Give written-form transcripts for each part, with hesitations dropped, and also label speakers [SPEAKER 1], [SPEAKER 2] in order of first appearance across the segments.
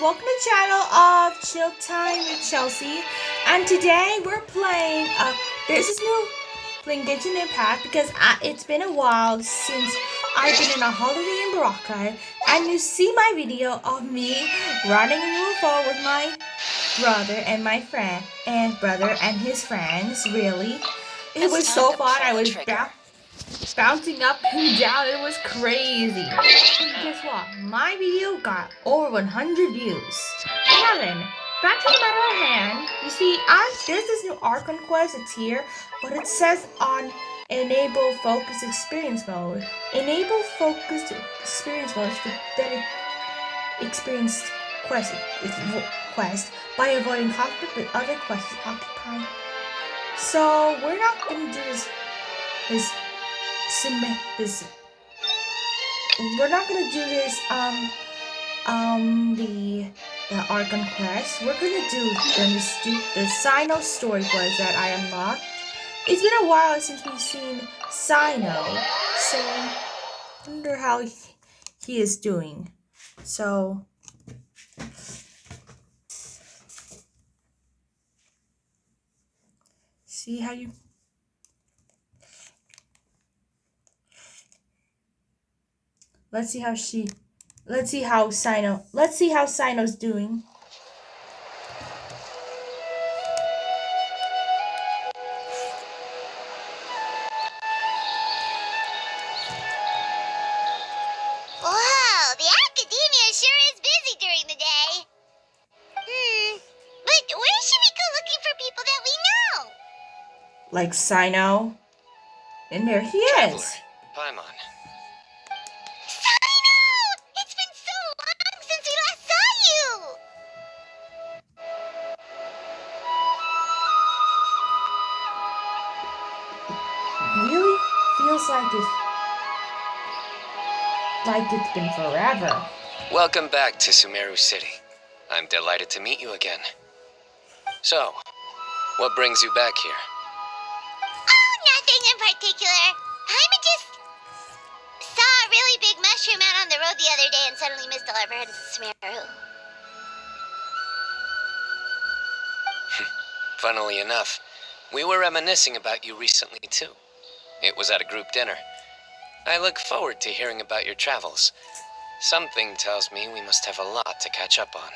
[SPEAKER 1] welcome to the channel of Chill Time with Chelsea. And today we're playing, there's this new playing Genshin Impact because it's been a while since I've been in a holiday in Morocco. And you see my video of me riding a UFO with my brother and my friend, and brother and his friends, really. It was so fun. I was bouncing up and down. It was crazy. And guess what? My video got over 100 views. Now then, back to the matter at hand. You see, there's this new Archon quest. It's here, but it says on enable focus experience mode. Enable focused experience mode to better experience quest by avoiding conflict with other quests occupying. So we're not gonna do we're not gonna do this the Archon quest. We're gonna do the Cyno story quest that I unlocked. It's been a while since we've seen Cyno, so I wonder how he is doing. So see how you let's see how Cyno's doing.
[SPEAKER 2] Wow, the academia sure is busy during the day. But where should we go looking for people that we know?
[SPEAKER 1] Like Cyno. And there he
[SPEAKER 3] Traveler,
[SPEAKER 1] is.
[SPEAKER 3] Paimon.
[SPEAKER 2] Cyno! It's been so long since we last saw you!
[SPEAKER 1] Really feels like it's been forever.
[SPEAKER 3] Welcome back to Sumeru City. I'm delighted to meet you again. So, what brings you back here?
[SPEAKER 2] Oh, nothing in particular. I just saw a really big mushroom out on the road the other day and suddenly missed all our heard of Sumeru.
[SPEAKER 3] Funnily enough, we were reminiscing about you recently too. It was at a group dinner. I look forward to hearing about your travels. Something tells me we must have a lot to catch up on.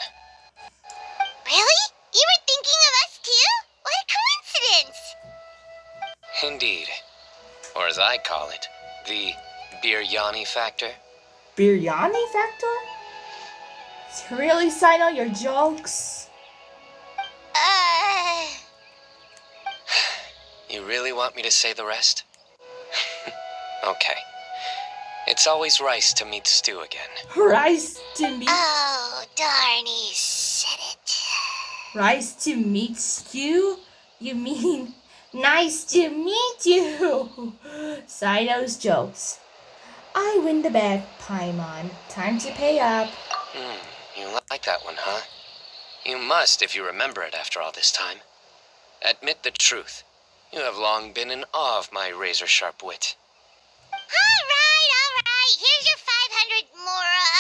[SPEAKER 2] Really? You were thinking of us too? What a coincidence!
[SPEAKER 3] Indeed. Or as I call it, the biryani factor.
[SPEAKER 1] Biryani factor? Really, Cyno, your jokes?
[SPEAKER 3] You really want me to say the rest? Okay. It's always rice to meet stew again.
[SPEAKER 1] Rice to meat.
[SPEAKER 2] Oh, darn, he said it.
[SPEAKER 1] Rice to meat stew? You mean nice to meet you? Cyno's jokes. I win the bet, Paimon. Time to pay up.
[SPEAKER 3] You like that one, huh? You must if you remember it after all this time. Admit the truth. You have long been in awe of my razor-sharp wit.
[SPEAKER 2] All right. Here's your 500 mora.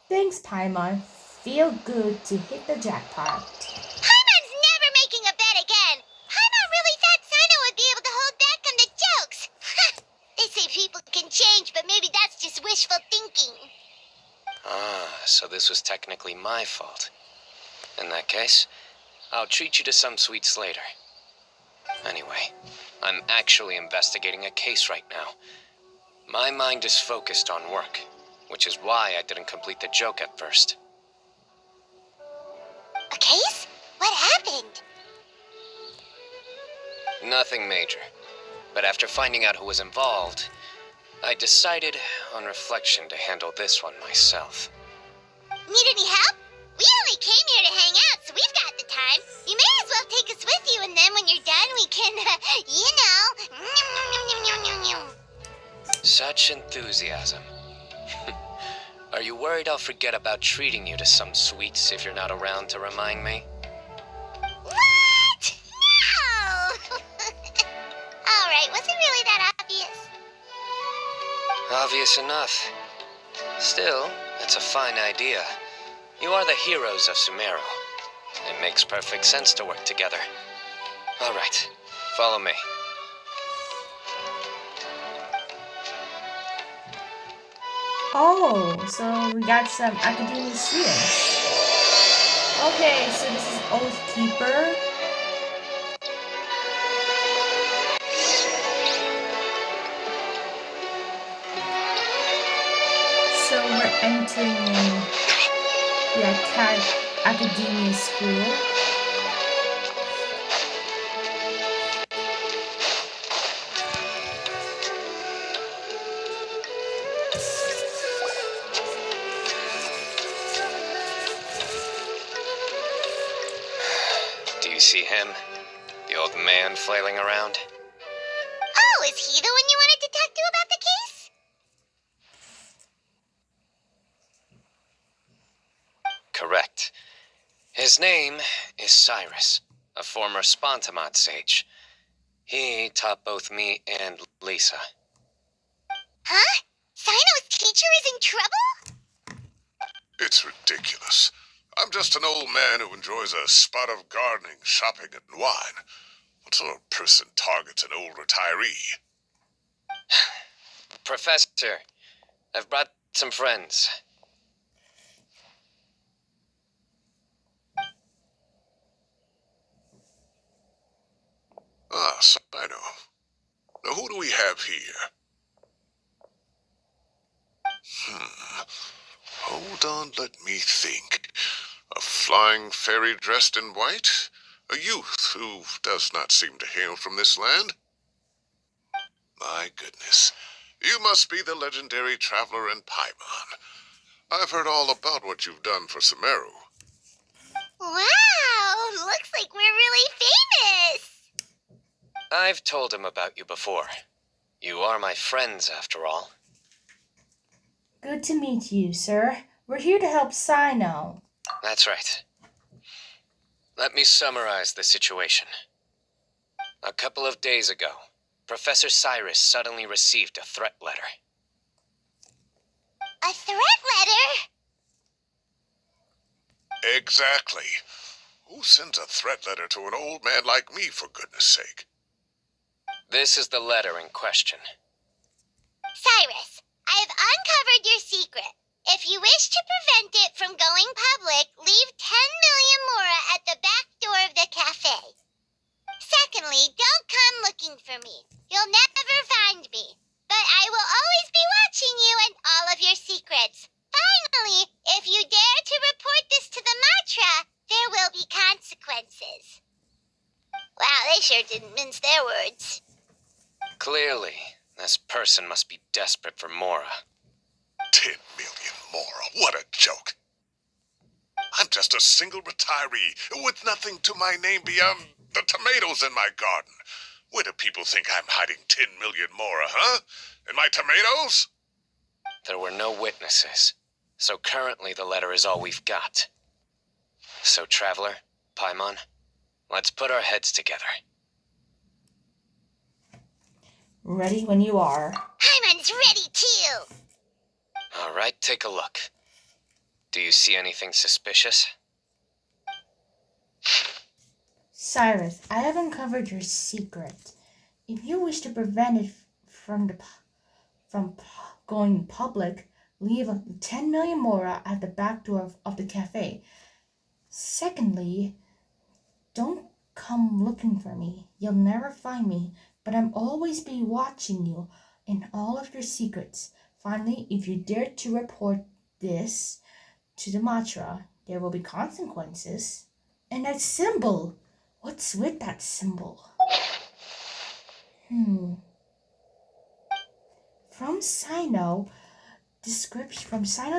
[SPEAKER 1] Thanks, Paimon. Feel good to hit the jackpot.
[SPEAKER 2] Paimon's never making a bet again. Paimon really thought Cyno would be able to hold back on the jokes. They say people can change, but maybe that's just wishful thinking.
[SPEAKER 3] Ah, so this was technically my fault. In that case, I'll treat you to some sweets later. Anyway, I'm actually investigating a case right now. My mind is focused on work, which is why I didn't complete the joke at first.
[SPEAKER 2] A case? What happened?
[SPEAKER 3] Nothing major. But after finding out who was involved, I decided, on reflection, to handle this one myself.
[SPEAKER 2] Need any help? We only came here to hang out, so we've got the time. You may as well take us with you, and then when you're done, we can,
[SPEAKER 3] Such enthusiasm. Are you worried I'll forget about treating you to some sweets if you're not around to remind me?
[SPEAKER 2] What? No! Alright, was it really that obvious?
[SPEAKER 3] Obvious enough. Still, It's a fine idea. You are the heroes of Sumeru. It makes perfect sense to work together. All right, follow me.
[SPEAKER 1] Oh, so we got some academia students. Okay, so this is Oathkeeper. So we're entering the academia school.
[SPEAKER 3] Do you see him? The old man flailing around?
[SPEAKER 2] Oh, is he the one you wanted to talk to about the case?
[SPEAKER 3] Correct. His name is Cyrus, a former Spontamod sage. He taught both me and Lisa.
[SPEAKER 2] Huh? Cyno's teacher is in trouble?
[SPEAKER 4] It's ridiculous. I'm just an old man who enjoys a spot of gardening, shopping, and wine. What sort of person targets an old retiree?
[SPEAKER 3] Professor, I've brought some friends.
[SPEAKER 4] Ah, Cyno. Now who do we have here? Hold on, let me think. A flying fairy dressed in white? A youth who does not seem to hail from this land? My goodness. You must be the legendary traveler in Paimon. I've heard all about what you've done for Sumeru.
[SPEAKER 2] Wow, looks like we're really famous.
[SPEAKER 3] I've told him about you before. You are my friends, after all.
[SPEAKER 1] Good to meet you, sir. We're here to help Cyno.
[SPEAKER 3] That's right. Let me summarize the situation. A couple of days ago, Professor Cyrus suddenly received a threat letter.
[SPEAKER 2] A threat letter?
[SPEAKER 4] Exactly. Who sends a threat letter to an old man like me, for goodness sake?
[SPEAKER 3] This is the letter in question.
[SPEAKER 2] Cyrus, I have uncovered your secret. If you wish to prevent it from going public, leave 10 million mora at the back door of the cafe. Secondly, don't come looking for me. You'll never find me. But I will always be watching you and all of your secrets. Finally, if you dare to report this to the Matra, there will be consequences. Wow, they sure didn't mince their words.
[SPEAKER 3] Clearly, this person must be desperate for mora.
[SPEAKER 4] 10 million mora, what a joke. I'm just a single retiree with nothing to my name beyond the tomatoes in my garden. Where do people think I'm hiding 10 million mora, huh? In my tomatoes?
[SPEAKER 3] There were no witnesses, so currently the letter is all we've got. So, Traveler, Paimon, let's put our heads together.
[SPEAKER 1] Ready when you are.
[SPEAKER 2] Hyman's ready too.
[SPEAKER 3] All right, take a look. Do you see anything suspicious?
[SPEAKER 1] Cyrus, I have uncovered your secret. If you wish to prevent it from going public, leave 10 million mora at the back door of the cafe. Secondly, don't come looking for me. You'll never find me, but I'm always be watching you in all of your secrets. Finally, if you dare to report this to the Matra, there will be consequences. And that symbol, what's with that symbol? From Cyno's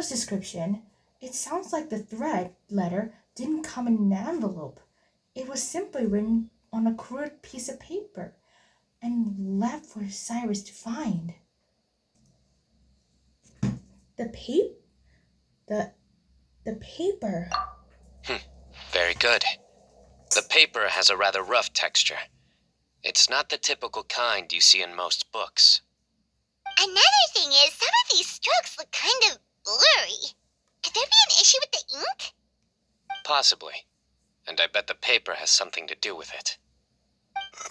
[SPEAKER 1] description, it sounds like the threat letter didn't come in an envelope. It was simply written on a crude piece of paper and left for Cyrus to find. The paper.
[SPEAKER 3] Very good. The paper has a rather rough texture. It's not the typical kind you see in most books.
[SPEAKER 2] Another thing is, some of these strokes look kind of blurry. Could there be an issue with the ink?
[SPEAKER 3] Possibly. And I bet the paper has something to do with it.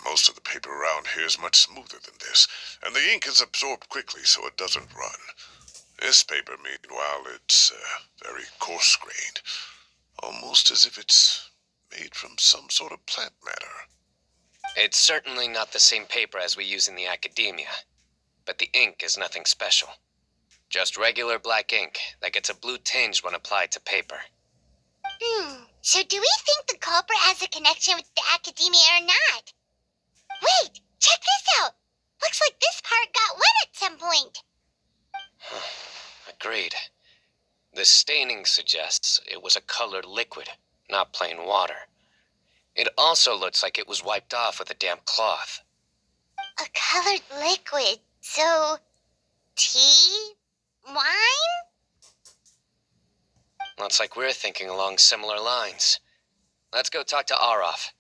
[SPEAKER 4] Most of the paper around here is much smoother than this, and the ink is absorbed quickly so it doesn't run. This paper, meanwhile, it's very coarse-grained, almost as if it's made from some sort of plant matter.
[SPEAKER 3] It's certainly not the same paper as we use in the academia, but the ink is nothing special. Just regular black ink that gets a blue tinge when applied to paper.
[SPEAKER 2] So do we think the culprit has a connection with the academia or not? Wait, check this out. Looks like this part got wet at some point.
[SPEAKER 3] Agreed. The staining suggests it was a colored liquid, not plain water. It also looks like it was wiped off with a damp cloth.
[SPEAKER 2] A colored liquid, so tea? Wine?
[SPEAKER 3] Looks like we're thinking along similar lines. Let's go talk to Arav.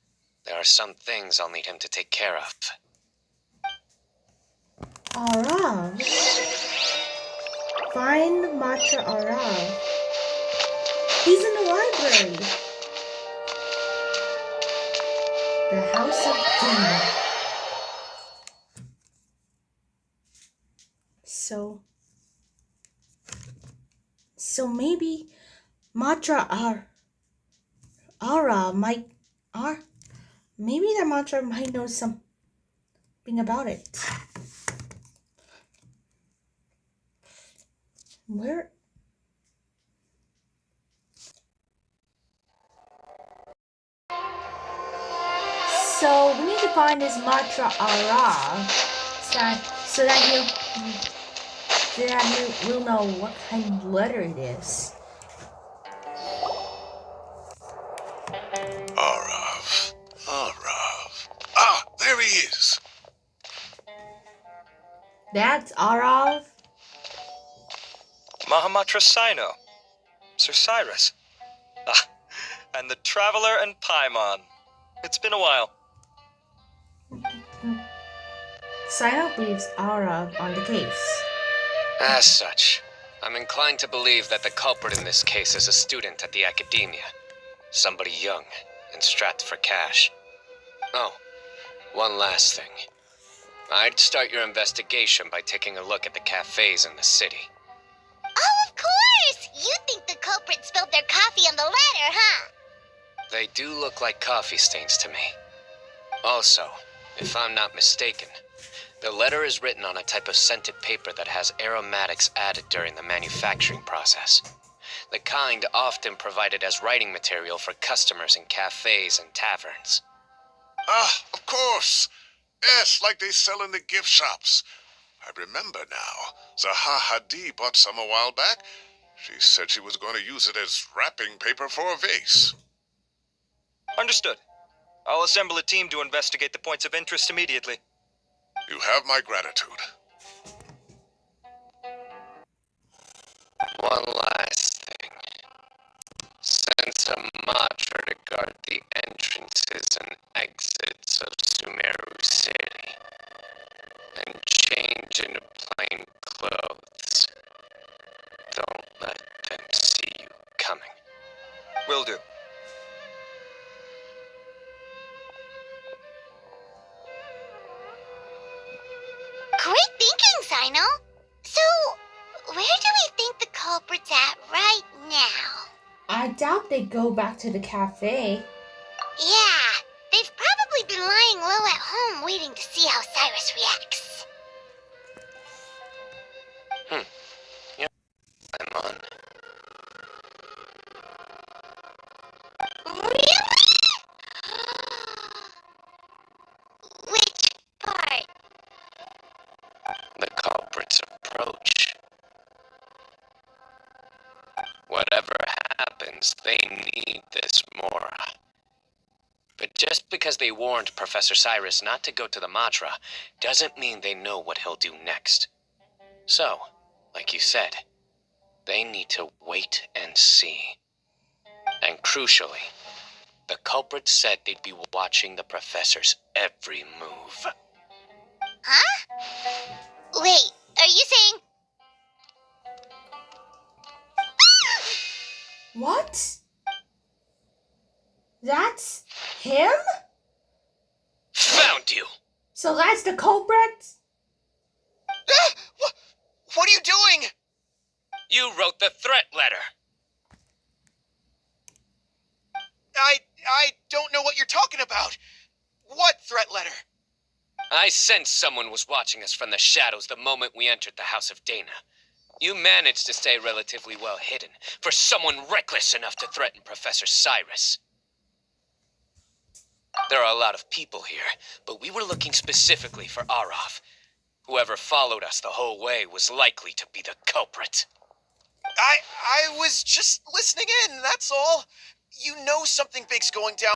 [SPEAKER 3] There are some things I'll need him to take care of.
[SPEAKER 1] Arav. Find Matra Arav. He's in the library. The House of Demon. So maybe Matra Arav might maybe that Matra might know something about it. Where? So we need to find this Matra Arav so that we'll know what kind of letter it is.
[SPEAKER 4] Arav. Ah, there he is.
[SPEAKER 1] That's Arav?
[SPEAKER 5] Mahamatra Cyno. Sir Cyrus. Ah, and the Traveler and Paimon. It's been a while.
[SPEAKER 1] Cyno believes Arav on the case.
[SPEAKER 3] As such, I'm inclined to believe that the culprit in this case is a student at the academia. Somebody young and strapped for cash. Oh, one last thing. I'd start your investigation by taking a look at the cafes in the city.
[SPEAKER 2] Oh, of course! You think the culprit spilled their coffee on the ladder, huh?
[SPEAKER 3] They do look like coffee stains to me. Also, if I'm not mistaken, the letter is written on a type of scented paper that has aromatics added during the manufacturing process. The kind often provided as writing material for customers in cafes and taverns.
[SPEAKER 4] Ah, of course. Yes, like they sell in the gift shops. I remember now. Zaha Hadi bought some a while back. She said she was going to use it as wrapping paper for a vase.
[SPEAKER 5] Understood. I'll assemble a team to investigate the points of interest immediately.
[SPEAKER 4] You have my gratitude.
[SPEAKER 3] One last thing. Send a mantra to guard the entrances and exits of Sumeru City. And change into plain clothes. Don't let them see you coming.
[SPEAKER 5] Will do.
[SPEAKER 2] Great thinking, Cyno. So, where do we think the culprit's at right now?
[SPEAKER 1] I doubt they go back to the cafe.
[SPEAKER 2] Yeah, they've probably been lying low at home waiting to see how Cyrus reacts.
[SPEAKER 3] Yep, I'm on.
[SPEAKER 2] Really? Which part?
[SPEAKER 3] The culprit's approach. Whatever happens, they need this Mora. But just because they warned Professor Cyrus not to go to the Matra doesn't mean they know what he'll do next. So, like you said, they need to wait and see. And crucially, the culprit said they'd be watching the professor's every move.
[SPEAKER 2] Huh? Wait, are you saying...
[SPEAKER 1] What? That's him?
[SPEAKER 3] Found you!
[SPEAKER 1] So that's the culprit?
[SPEAKER 6] What are you doing?
[SPEAKER 3] You wrote the threat letter.
[SPEAKER 6] I don't know what you're talking about. What threat letter?
[SPEAKER 3] I sensed someone was watching us from the shadows the moment we entered the House of Dana. You managed to stay relatively well hidden for someone reckless enough to threaten Professor Cyrus. There are a lot of people here, but we were looking specifically for Arav. Whoever followed us the whole way was likely to be the culprit.
[SPEAKER 6] I was just listening in, that's all. You know something big's going down.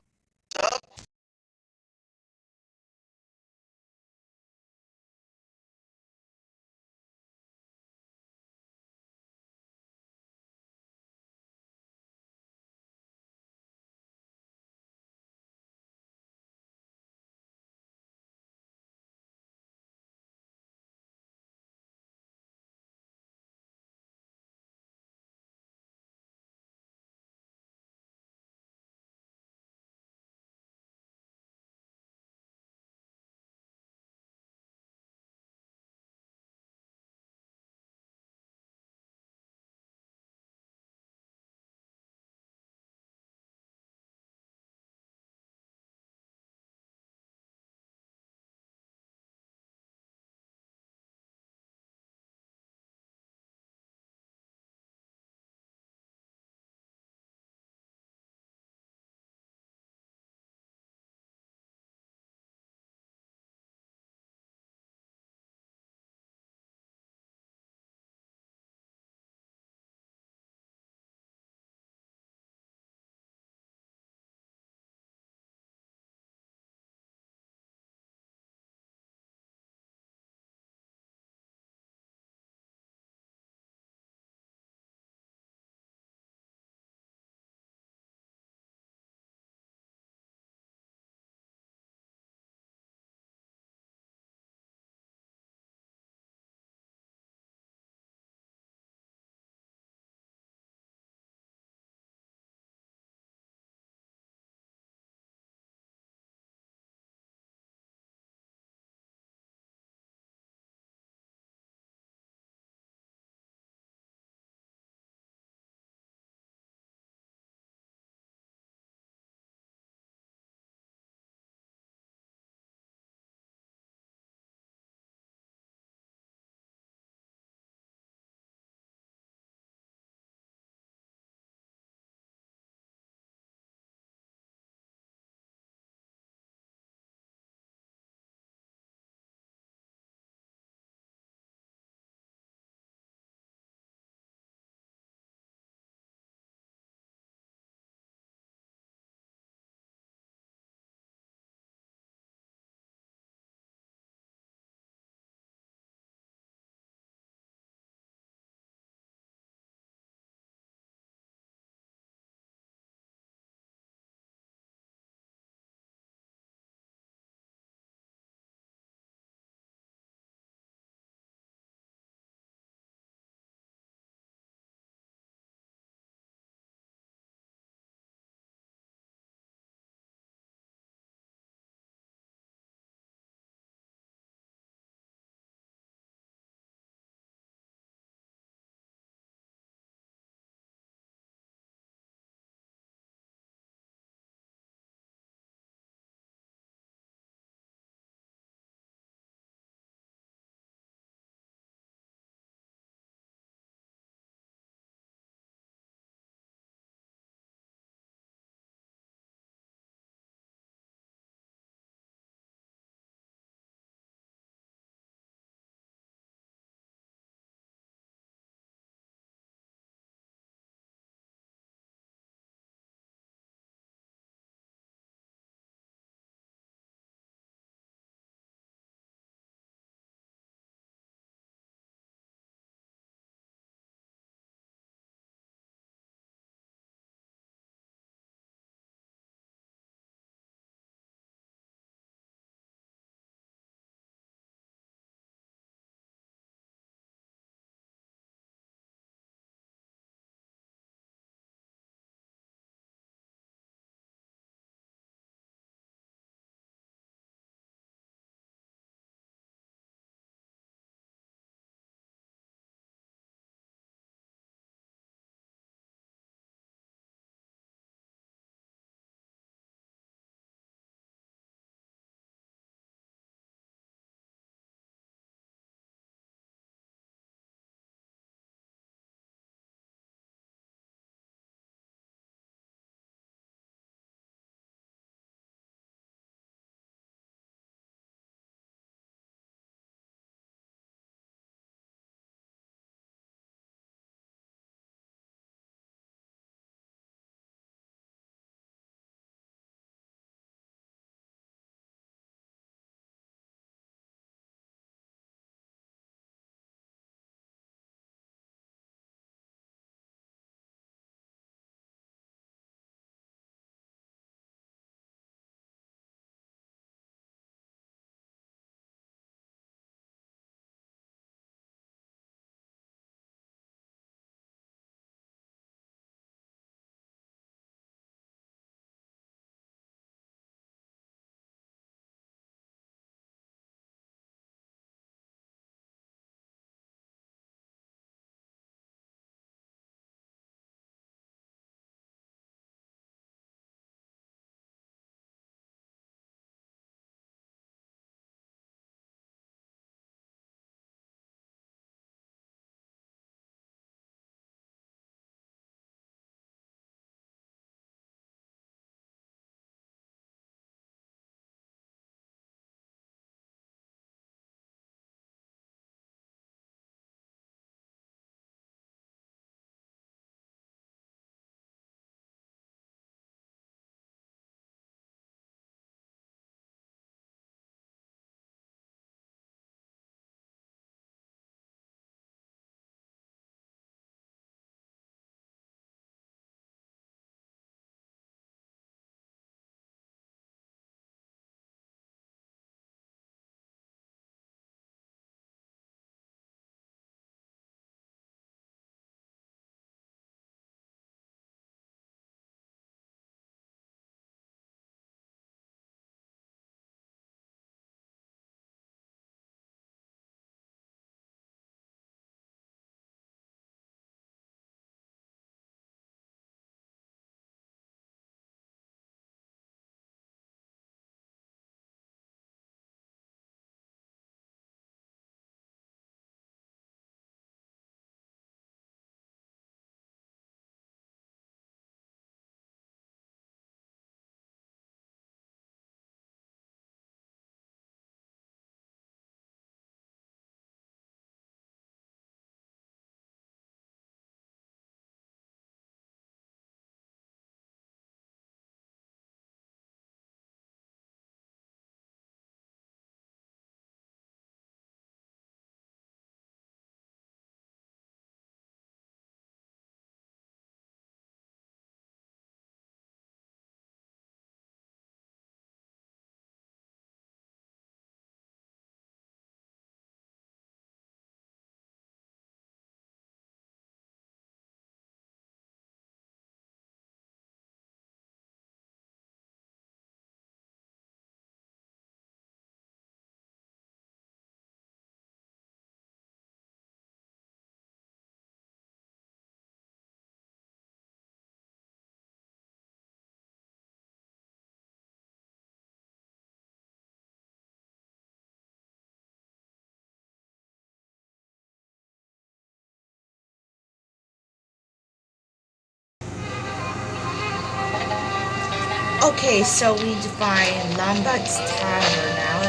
[SPEAKER 1] Okay, so we need to find Lombard's Tavern now.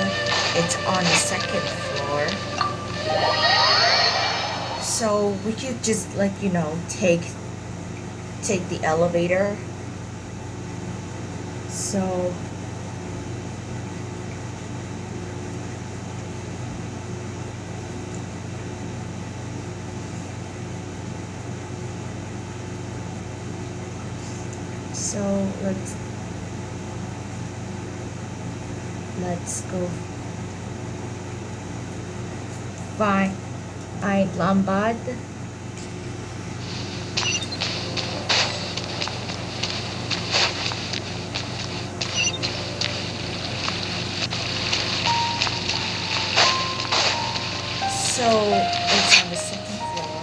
[SPEAKER 1] It's on the second floor. So we could just, like, you know, take the elevator. So let's go find Lombard. So it's on the second floor.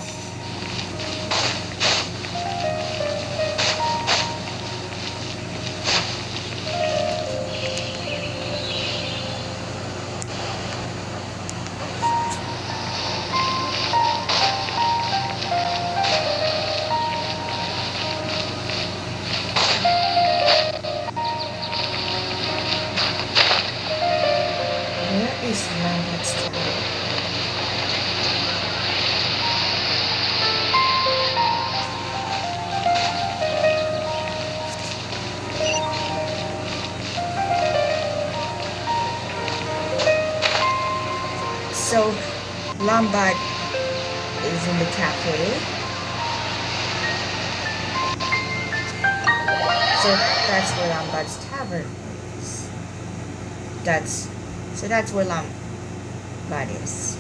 [SPEAKER 1] Where is Lombard's Tavern? So Lombard is in the cafe. So that's where Lombard's Tavern is. That's where Lombard is.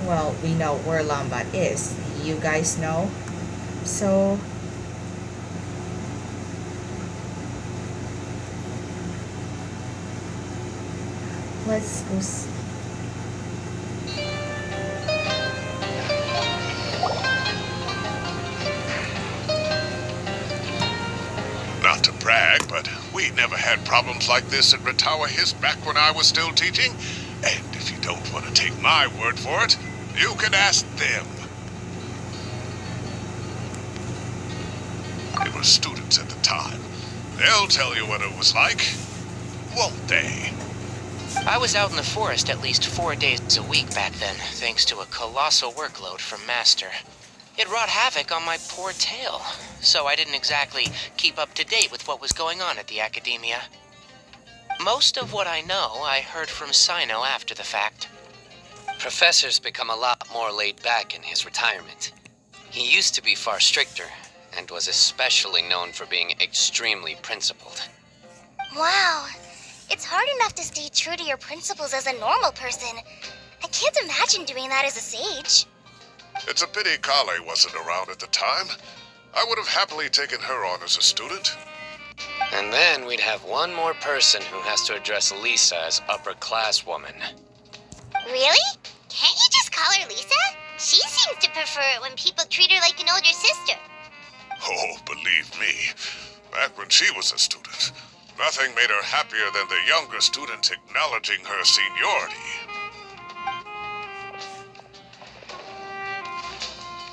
[SPEAKER 1] Well, we know where Lombard is. You guys know. So let's go see.
[SPEAKER 4] Not to brag, but we never had problems like this at Ratawa Hiss back when I was still teaching. And if you don't want to take my word for it, you can ask them. They were students at the time. They'll tell you what it was like, won't they?
[SPEAKER 3] I was out in the forest at least 4 days a week back then, thanks to a colossal workload from Master. It wrought havoc on my poor tail, so I didn't exactly keep up to date with what was going on at the Academia. Most of what I know, I heard from Cyno after the fact. Professor's become a lot more laid back in his retirement. He used to be far stricter, and was especially known for being extremely principled.
[SPEAKER 2] Wow. It's hard enough to stay true to your principles as a normal person. I can't imagine doing that as a sage.
[SPEAKER 4] It's a pity Kale wasn't around at the time. I would have happily taken her on as a student.
[SPEAKER 3] And then we'd have one more person who has to address Lisa as upper-class woman.
[SPEAKER 2] Really? Can't you just call her Lisa? She seems to prefer it when people treat her like an older sister.
[SPEAKER 4] Oh, believe me, back when she was a student, nothing made her happier than the younger students acknowledging her seniority.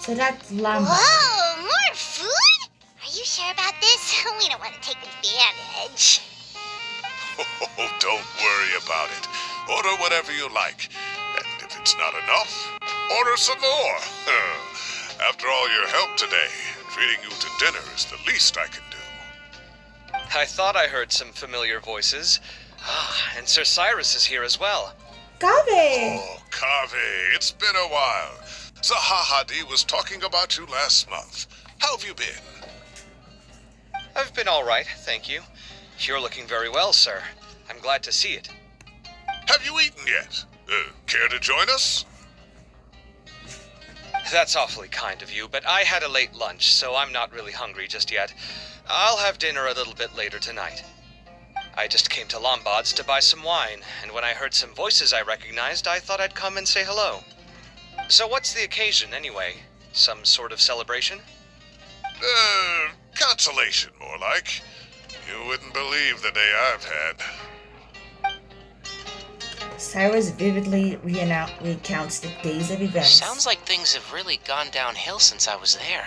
[SPEAKER 1] So that's Lombard.
[SPEAKER 2] Whoa, more food? Are you sure about this? We don't want to take advantage.
[SPEAKER 4] Oh, don't worry about it. Order whatever you like. And if it's not enough, order some more. After all your help today, treating you to dinner is the least I can do.
[SPEAKER 5] I thought I heard some familiar voices. Ah, and Sir Cyrus is here as well.
[SPEAKER 1] Kave!
[SPEAKER 4] Oh, Kave, it's been a while. Zahahadi was talking about you last month. How have you been?
[SPEAKER 5] I've been all right, thank you. You're looking very well, sir. I'm glad to see it.
[SPEAKER 4] Have you eaten yet? Care to join us?
[SPEAKER 5] That's awfully kind of you, but I had a late lunch, so I'm not really hungry just yet. I'll have dinner a little bit later tonight. I just came to Lombard's to buy some wine, and when I heard some voices I recognized, I thought I'd come and say hello. So what's the occasion, anyway? Some sort of celebration?
[SPEAKER 4] Consolation, more like. You wouldn't believe the day I've had.
[SPEAKER 1] Cyrus vividly recounts the days of events.
[SPEAKER 3] Sounds like things have really gone downhill since I was there.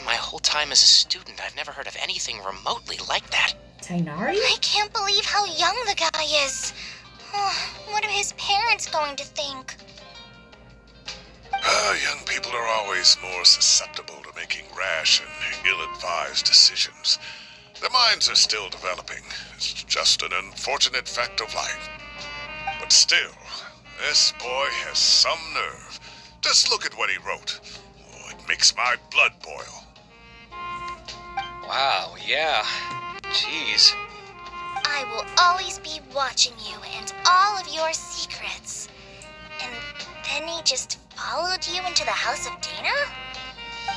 [SPEAKER 7] My whole time as a student, I've never heard of anything remotely like that.
[SPEAKER 1] Tainari?
[SPEAKER 2] I can't believe how young the guy is. What are his parents going to think?
[SPEAKER 4] Young people are always more susceptible to making rash and ill-advised decisions. Their minds are still developing. It's just an unfortunate fact of life. But still, this boy has some nerve. Just look at what he wrote. Oh, it makes my blood boil.
[SPEAKER 5] Wow, yeah. Jeez.
[SPEAKER 2] I will always be watching you and all of your secrets. And then he just followed you into the house of Dana?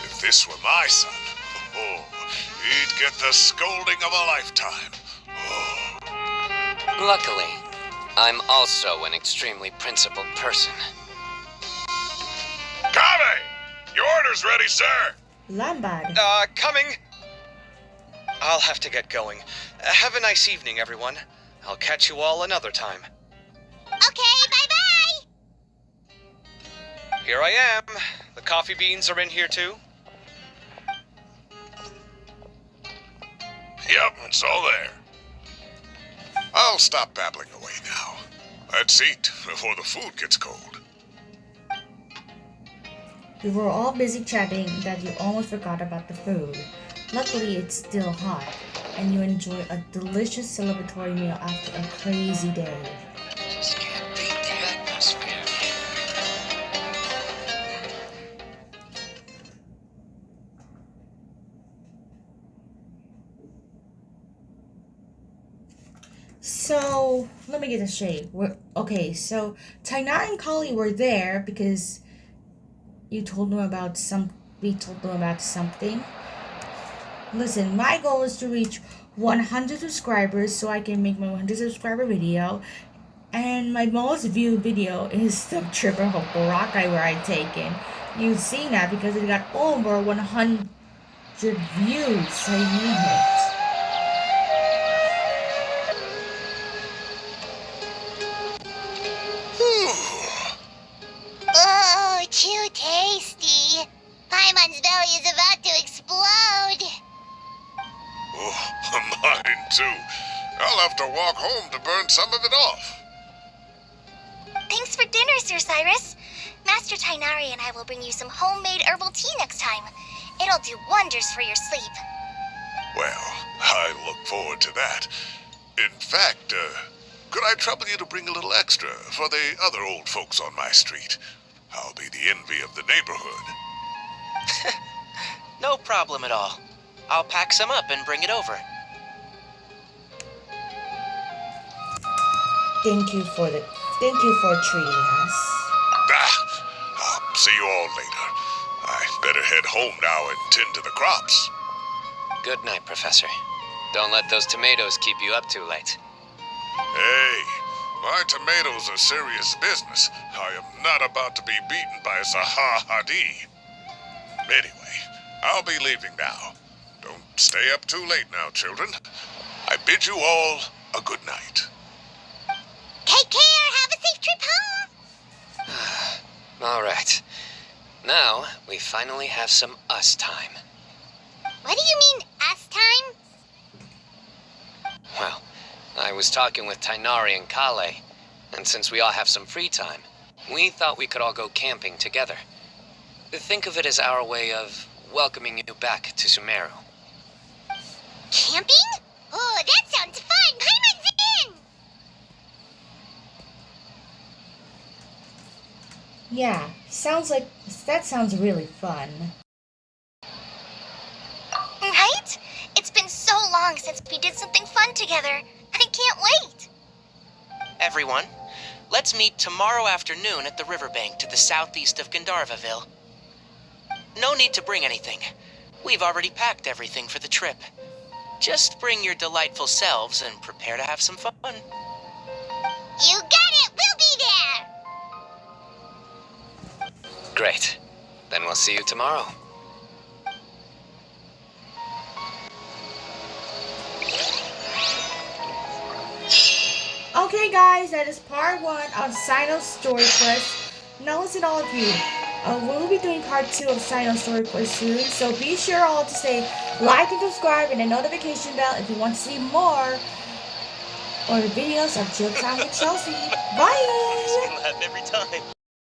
[SPEAKER 4] If this were my son, he'd get the scolding of a lifetime.
[SPEAKER 3] Luckily, I'm also an extremely principled person.
[SPEAKER 4] Kame! Your order's ready, sir!
[SPEAKER 1] Lambad.
[SPEAKER 5] Coming. I'll have to get going. Have a nice evening, everyone. I'll catch you all another time.
[SPEAKER 2] Okay, bye-bye!
[SPEAKER 5] Here I am. The coffee beans are in here too.
[SPEAKER 4] Yep, it's all there. I'll stop babbling away now. Let's eat before the food gets cold.
[SPEAKER 1] We were all busy chatting that you almost forgot about the food. Luckily, it's still hot, and you enjoy a delicious celebratory meal after a crazy day.
[SPEAKER 7] Just can't beat the atmosphere.
[SPEAKER 1] So, let me get this straight. So Taina and Kali were there because we told them about something. Listen, my goal is to reach 100 subscribers so I can make my 100 subscriber video. And my most viewed video is the trip of Boracay where I taken. You've seen that because it got over 100 views. I mean it.
[SPEAKER 2] Oh, too tasty. Paimon's belly is about to explode.
[SPEAKER 4] Oh, mine too. I'll have to walk home to burn some of it off.
[SPEAKER 2] Thanks for dinner, Sir Cyrus. Master Tainari and I will bring you some homemade herbal tea next time. It'll do wonders for your sleep.
[SPEAKER 4] Well, I look forward to that. In fact, could I trouble you to bring a little extra for the other old folks on my street? I'll be the envy of the neighborhood.
[SPEAKER 7] No problem at all. I'll pack some up and bring it over.
[SPEAKER 1] Thank you for treating us.
[SPEAKER 4] I'll see you all later. I better head home now and tend to the crops.
[SPEAKER 3] Good night, Professor. Don't let those tomatoes keep you up too late.
[SPEAKER 4] Hey, my tomatoes are serious business. I am not about to be beaten by Zaha Hadid. Anyway, I'll be leaving now. Don't stay up too late now, children. I bid you all a good night.
[SPEAKER 2] Take care. Have a safe trip home.
[SPEAKER 3] All right. Now, we finally have some us time.
[SPEAKER 2] What do you mean, us time?
[SPEAKER 3] Well, I was talking with Tainari and Kale, and since we all have some free time, we thought we could all go camping together. Think of it as our way of welcoming you back to Sumeru.
[SPEAKER 2] Camping? Oh, that sounds fun. Paimon's in.
[SPEAKER 1] Yeah, that sounds really fun.
[SPEAKER 2] Right? It's been so long since we did something fun together. I can't wait.
[SPEAKER 7] Everyone, let's meet tomorrow afternoon at the riverbank to the southeast of Gandharvaville. No need to bring anything. We've already packed everything for the trip. Just bring your delightful selves and prepare to have some fun.
[SPEAKER 2] You got it. We'll be there.
[SPEAKER 3] Great. Then we'll see you tomorrow.
[SPEAKER 1] Okay guys, that is part 1 of Cyno's story quest. Now listen all of you. We will be doing part 2 of Cyno's story for soon, so be sure all to say like and subscribe and the notification bell if you want to see more or videos of Chill Time with Chelsea. Bye!
[SPEAKER 6] Makes me laugh every time.